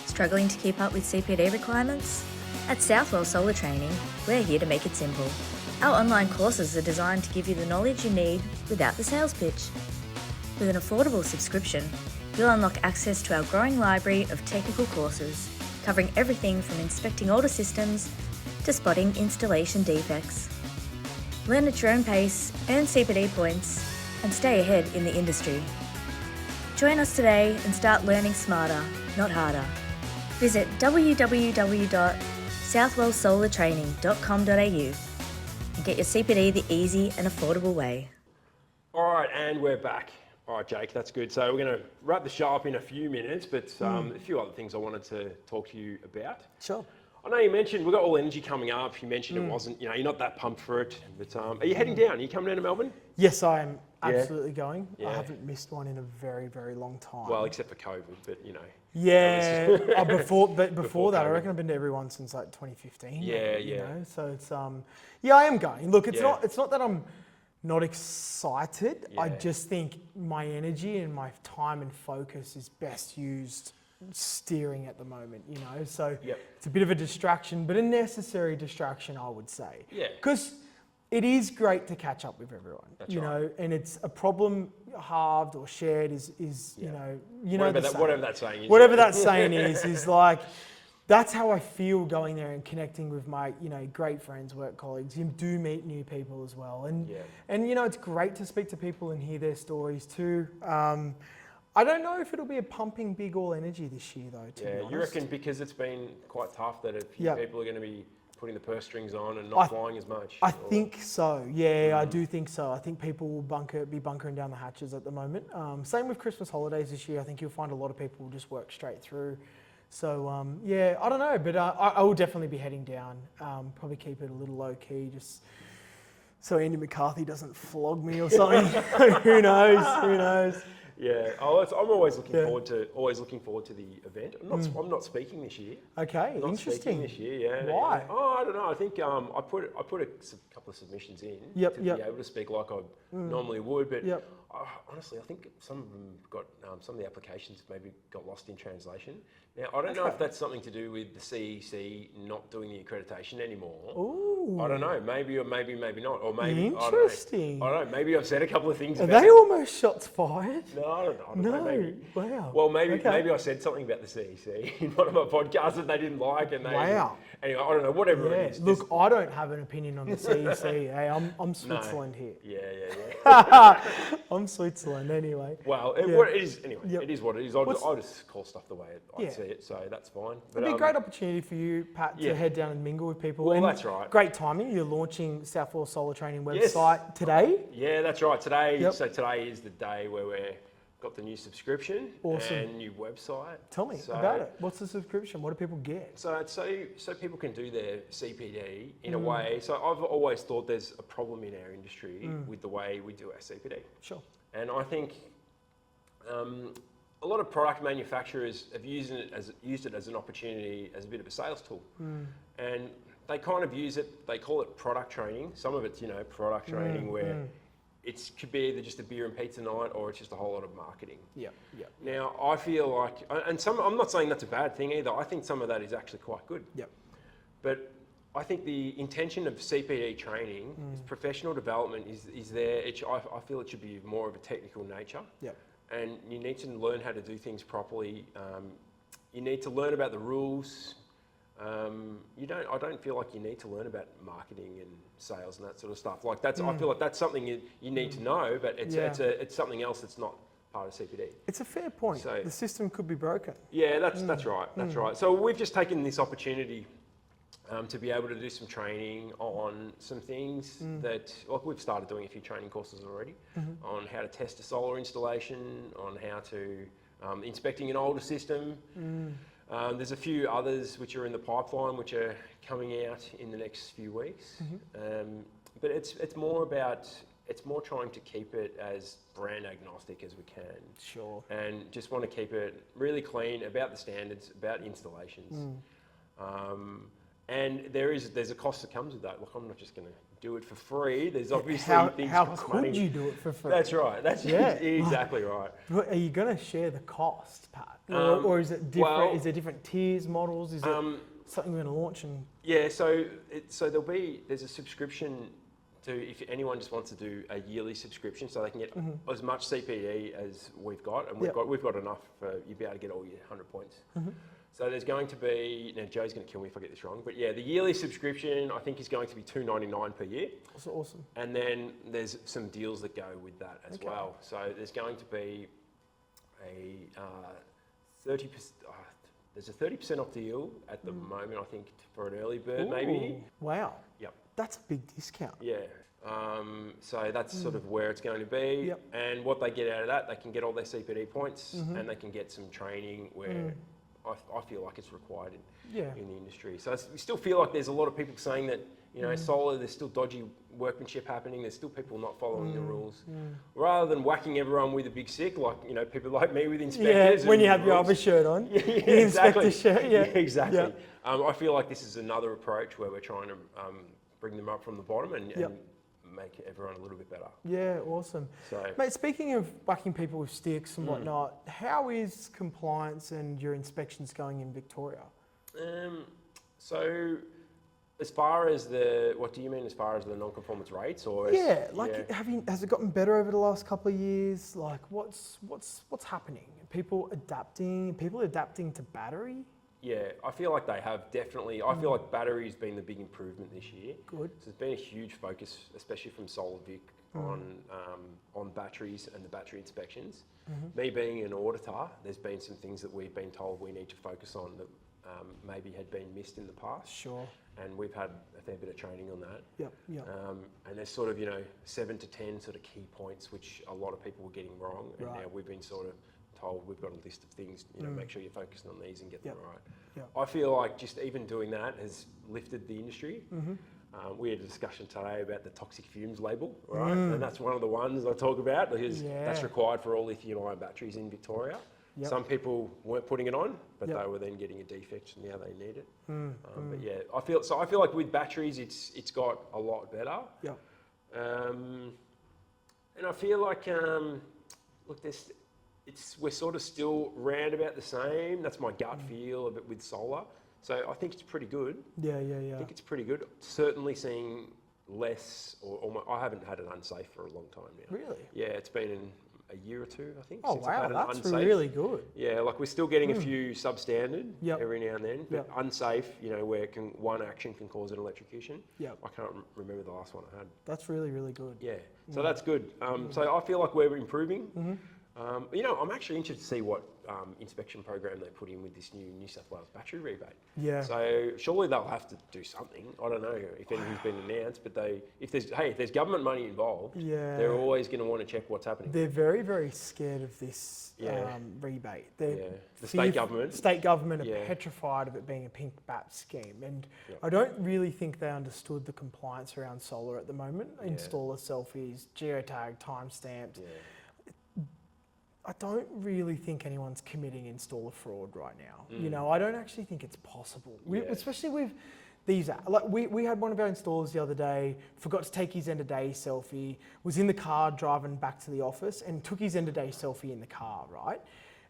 struggling to keep up with CPD requirements? At Southwell Solar Training, we're here to make it simple. Our online courses are designed to give you the knowledge you need without the sales pitch. With an affordable subscription, you'll unlock access to our growing library of technical courses, covering everything from inspecting older systems to spotting installation defects. Learn at your own pace, earn CPD points, and stay ahead in the industry. Join us today and start learning smarter, not harder. Visit www.southwellsolartraining.com.au and get your CPD the easy and affordable way. All right, and we're back. All right, Jake, that's good. So we're going to wrap the show up in a few minutes, but a few other things I wanted to talk to you about. Sure. I know you mentioned we've got All Energy coming up. You mentioned it wasn't, you're not that pumped for it. But are you heading down? Are you coming down to Melbourne? Yes, I am absolutely going. I haven't missed one in a very, very long time. Well, except for COVID, but Yeah, before that, I reckon I've been to everyone since like 2015. Yeah. You know? So it's I am going. Look, it's not that I'm not excited. I Yeah. just think my energy and my time and focus is best used steering at the moment, you know? So Yep. it's a bit of a distraction, but a necessary distraction, I would say. Yeah. Because it is great to catch up with everyone, That's you right. know, and it's a problem halved or shared is Yeah. you know, Whatever that saying is. whatever that saying is like, that's how I feel going there and connecting with my, you know, great friends, work colleagues. You do meet new people as well. And, Yeah. and you know, it's great to speak to people and hear their stories too. I don't know if it'll be a pumping big all energy this year though, to be Yeah, honest. you reckon because it's been quite tough that a few Yeah. people are going to be putting the purse strings on and not flying as much? I or- think so. Yeah, I do think so. I think people will be bunkering down the hatches at the moment. Same with Christmas holidays this year. I think you'll find a lot of people will just work straight through. So yeah, I don't know, but I will definitely be heading down. Probably keep it a little low key, just so Andy McCarthy doesn't flog me or something. Who knows? Who knows? Yeah, I'm always looking Yeah. forward to the event. I'm not speaking this year. Okay, I'm not interesting. speaking this year. Yeah. Why? Oh, I don't know. I think I put a couple of submissions in Yep, to yep. be able to speak like I normally would, but Yep. honestly, I think some of them got some of the applications maybe got lost in translation. Now I don't know if that's something to do with the CEC not doing the accreditation anymore. Ooh. I don't know. Maybe not. Or maybe Interesting. I don't know. Maybe I've said a couple of things. Are about they almost shots fired? No, I don't know. No. Maybe. Wow. Well, maybe Okay. maybe I said something about the CEC in one of my podcasts that they didn't like, and they. Wow. Anyway, I don't know. Whatever Yeah. it is. Look, I don't have an opinion on the CEC. Hey, I'm Switzerland here. Yeah. I'm Switzerland anyway. Well, Yeah. what it is anyway. Yep. It is what it is. I'll just call stuff the way I Yeah. see it, so that's fine. It'd be a great opportunity for you, Pat, to yeah. head down and mingle with people. Well, and that's right. Great timing. You're launching Southwell Solar Training Yes. website today. Yeah, that's right. Today, Yep. so today is the day where we've got the new subscription Awesome. and new website. Tell me So- about it. What's the subscription? What do people get? So people can do their CPD in a way. So I've always thought there's a problem in our industry with the way we do our CPD. Sure. And I think a lot of product manufacturers have used it as an opportunity, as a bit of a sales tool. And they kind of use it, they call it product training. Some of it's, product training where it could be either just a beer and pizza night or it's just a whole lot of marketing. Yeah. Now, I feel like, I'm not saying that's a bad thing either. I think some of that is actually quite good. Yep. But I think the intention of CPD training, is professional development, is there. I feel it should be more of a technical nature. Yep. And you need to learn how to do things properly. You need to learn about the rules. I don't feel like you need to learn about marketing and sales and that sort of stuff. Like I feel like that's something you need to know, but it's something else that's not part of CPD. It's a fair point. So- the system could be broken. Yeah, that's right. That's right. So we've just taken this opportunity to be able to do some training on some things that, like we've started doing a few training courses already on how to test a solar installation, on how to inspecting an older system. There's a few others which are in the pipeline, which are coming out in the next few weeks. But it's more trying to keep it as brand agnostic as we can. Sure. And just want to keep it really clean about the standards, about installations. And there's a cost that comes with that. Look, I'm not just going to do it for free. There's obviously things How cost could money. you do it for free? That's right. That's exactly right. But are you going to share the cost, Pat? Or is it different? well- is there different tiers, models? Is it something we're going to launch? And Yeah, so there's a subscription to, if anyone just wants to do a yearly subscription, so they can get as much CPD as we've got, and we've got enough for you be able to get all your 100 points. So there's going to be, now Joe's going to kill me if I get this wrong, but yeah, the yearly subscription I think is going to be $2.99 per year. that's awesome. And then there's some deals that go with that as well. So there's going to be a 30%. There's a 30% off deal at the moment, I think, for an early bird, maybe. Ooh, wow. Yep. That's a big discount. Yeah. So that's sort of where it's going to be. Yep. And what they get out of that, they can get all their CPD points and they can get some training where I feel like it's required in the industry. So we still feel like there's a lot of people saying that, solar, there's still dodgy workmanship happening. There's still people not following the rules. Rather than whacking everyone with a big stick, like, people like me with inspectors. Yeah, when you and have your rules. other shirt on. Yeah, the exactly. inspector shirt, yeah. Exactly. Yeah. I feel like this is another approach where we're trying to bring them up from the bottom and make everyone a little bit better. Yeah, awesome. So, Mate, speaking of whacking people with sticks and whatnot, how is compliance and your inspections going in Victoria? So as far as what do you mean as far as the non-conformance rates, or Yeah, has it gotten better over the last couple of years? Like, what's happening? People adapting to battery? Yeah, I feel like they have definitely. I feel like battery's been the big improvement this year. Good. So there's been a huge focus, especially from Solar Vic, on batteries and the battery inspections. Me being an auditor, there's been some things that we've been told we need to focus on that maybe had been missed in the past. Sure. And we've had a fair bit of training on that. Yep. And there's sort of 7 to 10 sort of key points which a lot of people were getting wrong, and now we've been sort of told we've got a list of things, make sure you're focusing on these and get them right. Yep. I feel like just even doing that has lifted the industry. We had a discussion today about the toxic fumes label, right? And that's one of the ones I talk about because that's required for all lithium-ion batteries in Victoria. Yep. Some people weren't putting it on, but they were then getting a defect, and now they need it. But yeah, I feel like with batteries, it's got a lot better. Yep. And I feel like look, we're sort of still round about the same. That's my gut feel of it with solar. So I think it's pretty good. Yeah. I think it's pretty good. Certainly seeing less, I haven't had an unsafe for a long time now. Really? Yeah, it's been in a year or two, I think. Oh since I've had wow, an that's unsafe. really good. Yeah, like we're still getting a few substandard Yep. every now and then, but Yep. unsafe, where one action can cause an electrocution. Yep. I can't remember the last one I had. That's really, really good. Yeah, so that's good. So I feel like we're improving. I'm actually interested to see what inspection program they put in with this new New South Wales battery rebate. Yeah. So surely they'll have to do something. I don't know if anything's been announced, but if there's government money involved, they're always going to want to check what's happening. They're very, very scared of this rebate. The state government are petrified of it being a pink bat scheme, and I don't really think they understood the compliance around solar at the moment. Installer selfies, geotagged, time-stamped. I don't really think anyone's committing installer fraud right now. I don't actually think it's possible, especially with these. Like we had one of our installers the other day, forgot to take his end of day selfie, was in the car driving back to the office and took his end of day selfie in the car, right?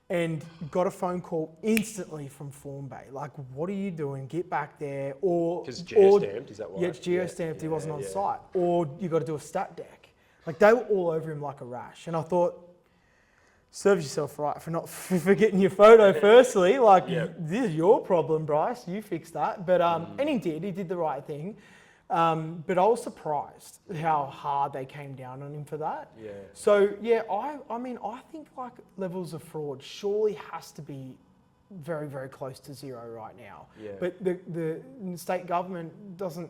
And got a phone call instantly from Form Bay, like, what are you doing? Get back there. Because geo-stamped, is that why? Yeah, it's geo-stamped, he wasn't on site. Or you got to do a stat deck. Like, they were all over him like a rash. And I thought, serves yourself right for getting your photo firstly. Like, this is your problem, Bryce. You fix that. But and he did the right thing. But I was surprised how hard they came down on him for that. Yeah. So I think like levels of fraud surely has to be very, very close to zero right now. Yeah. But the state government doesn't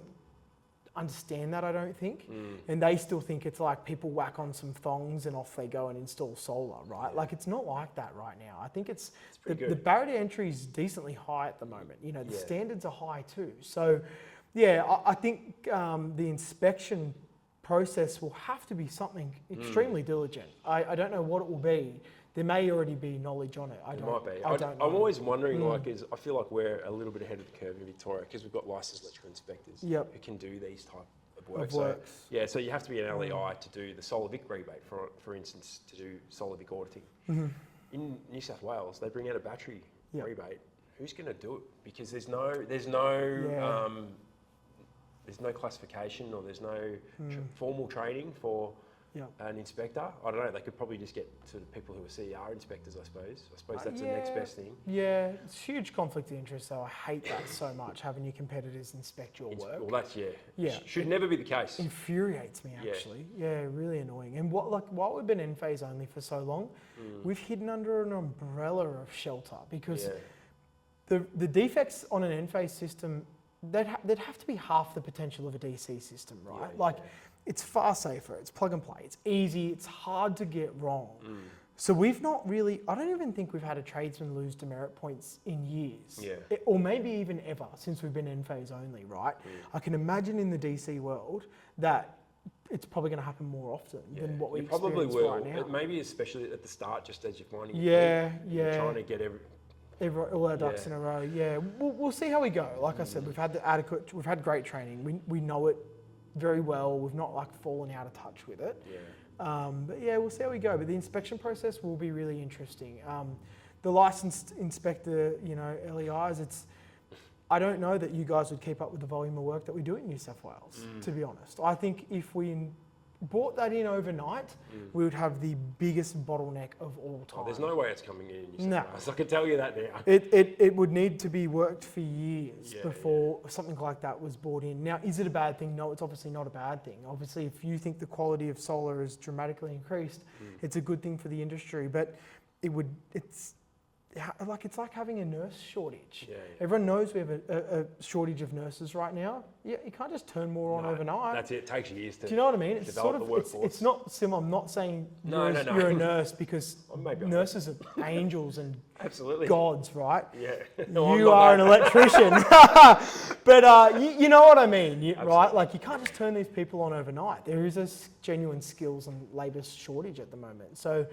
understand that, I don't think. And they still think it's like people whack on some thongs and off they go and install solar, right? Like, it's not like that right now. I think it's the barrier to entry is decently high at the moment. The standards are high too. So I think the inspection process will have to be something extremely diligent. I don't know what it will be. There may already be knowledge on it. It might be. I'm always wondering, I feel like we're a little bit ahead of the curve in Victoria because we've got licensed electrical inspectors who can do these type of work. So you have to be an LEI to do the Solar Vic rebate, for instance, to do Solar Vic auditing. In New South Wales, they bring out a battery rebate. Who's going to do it? Because there's no classification or there's no formal training for an inspector. I don't know, they could probably just get to the people who are CER inspectors, I suppose. I suppose that's the next best thing. Yeah, it's huge conflict of interest though. I hate that so much, having your competitors inspect your work. Well, that's, should never be the case. Infuriates me actually. Yeah, really annoying. And while we've been in phase only for so long, we've hidden under an umbrella of shelter because the defects on an N-phase system, they'd have to be half the potential of a DC system, right? It's far safer, it's plug and play, it's easy, it's hard to get wrong. So we've not really, I don't even think we've had a tradesman lose demerit points in years. Or maybe even ever since we've been in phase only, right? I can imagine in the DC world that it's probably going to happen more often than what we experience right now. Maybe especially at the start, just as you're finding you're trying to get all our ducks in a row. Yeah, we'll see how we go. Like I said, we've had great training. We know it very well. We've not like fallen out of touch with it. Yeah. But yeah, we'll see how we go. But the inspection process will be really interesting. The licensed inspector, LEIs, I don't know that you guys would keep up with the volume of work that we do in New South Wales, to be honest. I think if we brought that in overnight, we would have the biggest bottleneck of all time. Oh, there's no way it's coming in New No. South Wales. I can tell you that now. It would need to be worked for years before something like that was brought in. Now, is it a bad thing? No, it's obviously not a bad thing. Obviously, if you think the quality of solar is dramatically increased, it's a good thing for the industry. But it's like having a nurse shortage. Yeah. Everyone knows we have a shortage of nurses right now. Yeah, you can't just turn more on overnight. That's it. It takes years to. Do you know what I mean? It's develop sort of the workforce. it's not similar. I'm not saying No. you're a nurse because Maybe I am. nurses are angels and Absolutely. gods, right? Yeah. No, I'm You not are an that. electrician. But you know what I mean, right? Like you can't just turn these people on overnight. There is a genuine skills and labour shortage at the moment. So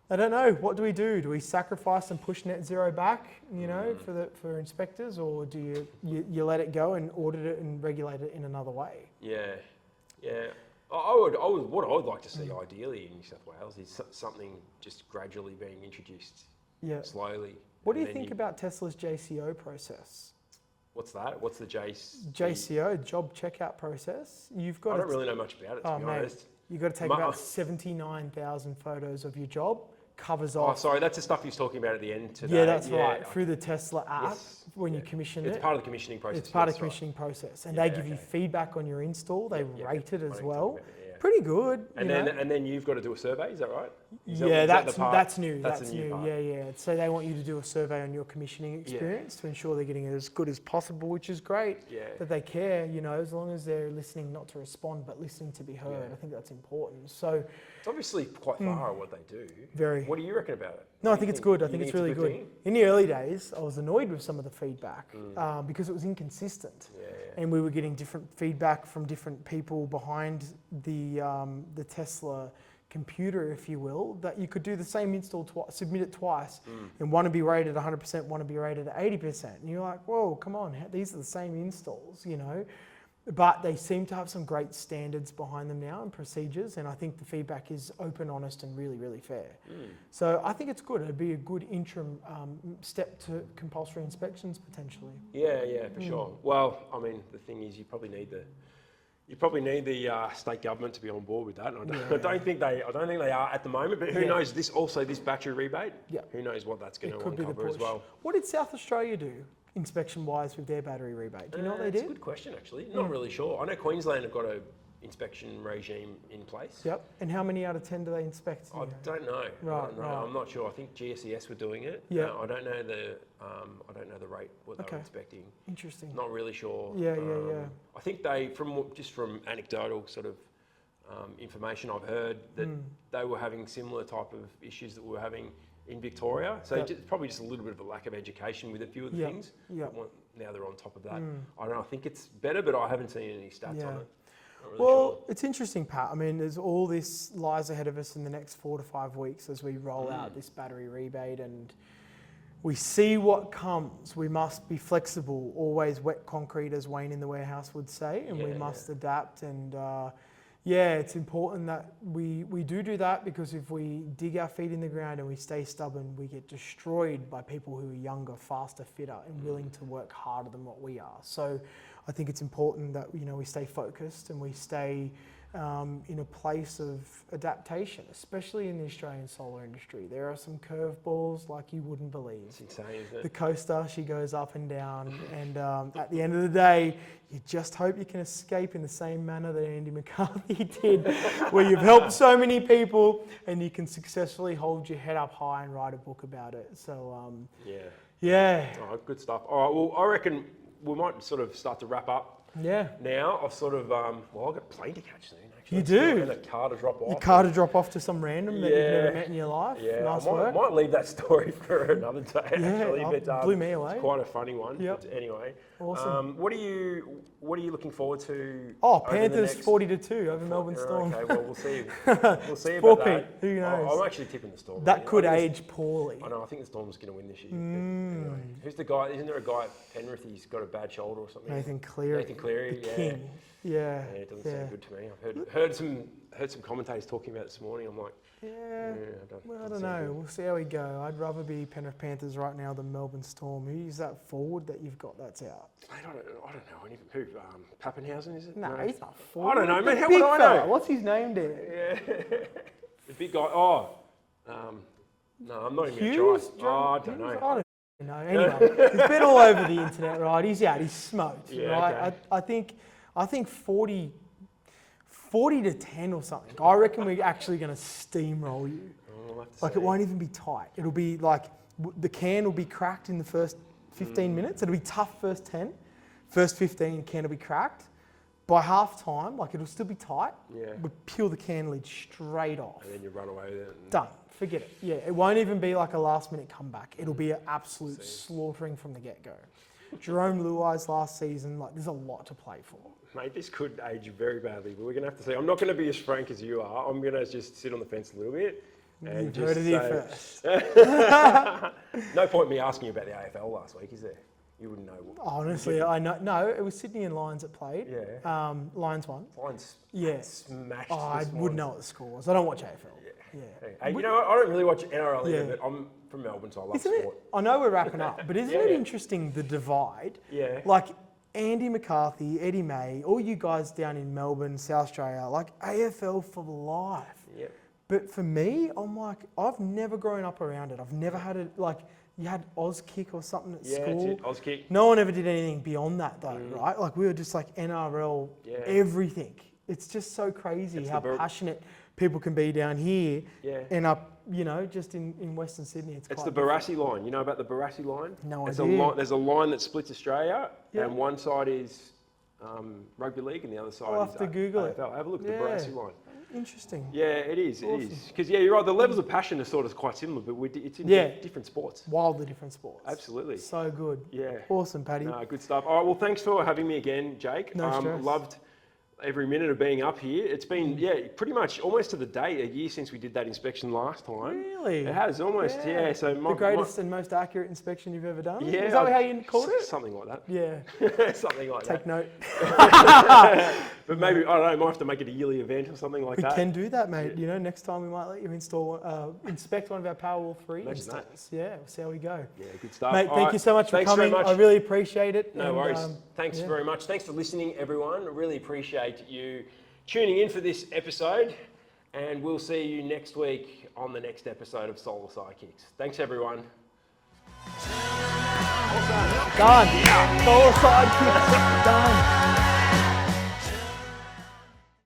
I don't know. What do we do? Do we sacrifice and push net zero back, for inspectors, or do you let it go and audit it and regulate it in another way? Yeah. What I would like to see ideally in New South Wales is something just gradually being introduced. Yeah. Slowly. What do you think about Tesla's JCO process? What's that? What's the JCO, job checkout process? You've got. I don't really know much about it, to be honest. You've got to take about 79,000 photos of your job. Covers off. Oh, sorry, that's the stuff you was talking about at the end today. Yeah, that's right. Through the Tesla app, when you commission it. It's part of the commissioning process. It's part of the commissioning process. And they give you feedback on your install. They rate it as well. Pretty good. And then you've got to do a survey, is that right? That's new. That's a new part. Yeah. So they want you to do a survey on your commissioning experience to ensure they're getting it as good as possible, which is great that they care, as long as they're listening not to respond, but listening to be heard. I think that's important. So it's obviously quite thorough what they do. Very. What do you reckon about it? No, I think it's good. I think it's really good. In the early days, I was annoyed with some of the feedback because it was inconsistent. And we were getting different feedback from different people behind the Tesla computer, if you will, that you could do the same install submit it twice, and one would be rated 100%, one would be rated at 80%. And you're like, whoa, come on, these are the same installs, But they seem to have some great standards behind them now and procedures, and I think the feedback is open, honest, and really, really fair. So I think it's good. It'd be a good interim step to compulsory inspections potentially. Yeah, for sure. Well, I mean, the thing is, you probably need the state government to be on board with that. And I don't think they are at the moment. But who knows? This battery rebate. Yeah. Who knows what that's going to uncover as well? What did South Australia do? Inspection-wise with their battery rebate? Do you know what they did? That's a good question, actually. Not really sure. I know Queensland have got an inspection regime in place. Yep. And how many out of 10 do they inspect? I don't know. Right. I'm not sure. I think GSES were doing it. Yeah. I don't know the rate what they were inspecting. Interesting. Not really sure. Yeah. I think they, from anecdotal sort of information I've heard, that they were having similar type of issues that we were having in Victoria. So it's probably just a little bit of a lack of education with a few of the things. But now they're on top of that. I don't know, I think it's better, but I haven't seen any stats on it. Really it's interesting, Pat. I mean, there's all this lies ahead of us in the next 4 to 5 weeks as we roll out this battery rebate, and we see what comes. We must be flexible, always wet concrete, as Wayne in the warehouse would say, and we must adapt. And it's important that we do that, because if we dig our feet in the ground and we stay stubborn, we get destroyed by people who are younger, faster, fitter, and willing to work harder than what we are. So I think it's important that we stay focused and we stay in a place of adaptation, especially in the Australian solar industry. There are some curveballs like you wouldn't believe. It's insane, isn't it? The coaster, she goes up and down, and at the end of the day, you just hope you can escape in the same manner that Andy McCarthy did, where you've helped so many people and you can successfully hold your head up high and write a book about it. So, Oh, good stuff. All right, well, I reckon we might sort of start to wrap up. Yeah. Now, I've sort of, I've got a plane to catch soon. actually. You do? And a car to drop off. Your car to drop off to some random that you've never met in your life. Yeah, Nice I work. might leave that story for another day, actually. But, blew me away. It's quite a funny one. Yep. But anyway, Awesome. what are you looking forward to? Oh, over the Panthers next- 40-2 over Melbourne Storm. Okay, well, we'll see. We'll see about Four-peat, that. who knows? I'm actually tipping the Storm. That could I think age poorly. I know. I think the Storm's going to win this year. But anyway. Who's the guy? Isn't there a guy at Penrith? He's got a bad shoulder or something. Nathan Cleary. Nathan Cleary. The Yeah. king. Yeah. Yeah, it doesn't sound good to me. I've heard some commentators talking about it this morning. I'm like, Yeah. I I don't know. We'll see how we go. I'd rather be Penrith Panthers right now than Melbourne Storm. Who's that forward that you've got that's out? Mate, I don't know. Who? Pappenhausen, is it? No, he's not forward. I don't know, The man. How big would I fella. know? What's his name there? Yeah. The big guy. Oh. No, I'm not even going Hughes? to try. Oh, I don't know. I don't know. Anyway, he's been all over the internet, right? He's out. He's smoked, Yeah, right? okay. I think 40 to 10 or something. I reckon we're actually going to steamroll you. I'll have to Like see. it won't even be tight. It'll be like the can will be cracked in the first 15 minutes. It'll be tough first 10. First 15, can will be cracked. By half time, like it'll still be tight. Yeah. We peel the can lid straight off. And then you run away with it. Done. Forget it. Yeah, it won't even be like a last minute comeback. It'll be an absolute slaughtering from the get-go. Jerome Luai's last season, like there's a lot to play for. Mate, this could age very badly, but we're going to have to see. I'm not going to be as frank as you are. I'm going to just sit on the fence a little bit. And You've just heard it here first. No point in me asking you about the AFL last week, is there? You wouldn't know. Honestly, I know. No, it was Sydney and Lions that played. Yeah. Lions won. Lions Yeah. smashed. I this would morning. know what the score was. I don't watch AFL. Yeah. Hey, you know what? I don't really watch NRL either, Yeah. but I'm from Melbourne, so I love Isn't sport. it? I know we're wrapping up, but isn't it Yeah. interesting the divide? Yeah. Like Andy McCarthy, Eddie May, all you guys down in Melbourne, South Australia, like AFL for life. Yep. But for me, I'm like, I've never grown up around it. I've never had it like you had Auskick or something at Yeah, school. that's it. Auskick. No one ever did anything beyond that though, right? Like we were just like NRL, everything. It's just so crazy It's how the passionate people can be down here and up, just in Western Sydney. It's It's quite the Barassi line. You know about the Barassi line? No There's idea. There's a line that splits Australia, Yeah. and one side is rugby league, and the other side I'll is have to Google it. AFL. Have a look at Yeah. the Barassi line. Interesting. Yeah, it is. Awesome. It is. Because you're right. The levels of passion are sort of quite similar, but it's in different sports. Wildly different sports. Absolutely. So good. Yeah. Awesome, Paddy. No, good stuff. All right. Well, thanks for having me again, Jake. No stress. Loved every minute of being up here. It's been pretty much almost to the day a year since we did that inspection last time. Really? It has almost. Yeah. So the greatest and most accurate inspection you've ever done? Yeah. Is that how you called it? Something like that. Yeah. Something like Take that. note. But maybe, I don't know, might have to make it a yearly event or something like We that. can do that, mate. Next time we might let you inspect one of our Powerwall 3 Imagine that. installs. Yeah, we'll see how we go. Yeah, good stuff. Mate, All thank right. you so much for Thanks very coming. much. I really appreciate it. No and, worries. Thanks very much. Thanks for listening, everyone. I really appreciate you tuning in for this episode. And we'll see you next week on the next episode of Solar Sidekicks. Thanks, everyone. Done. Solar Sidekicks. Done.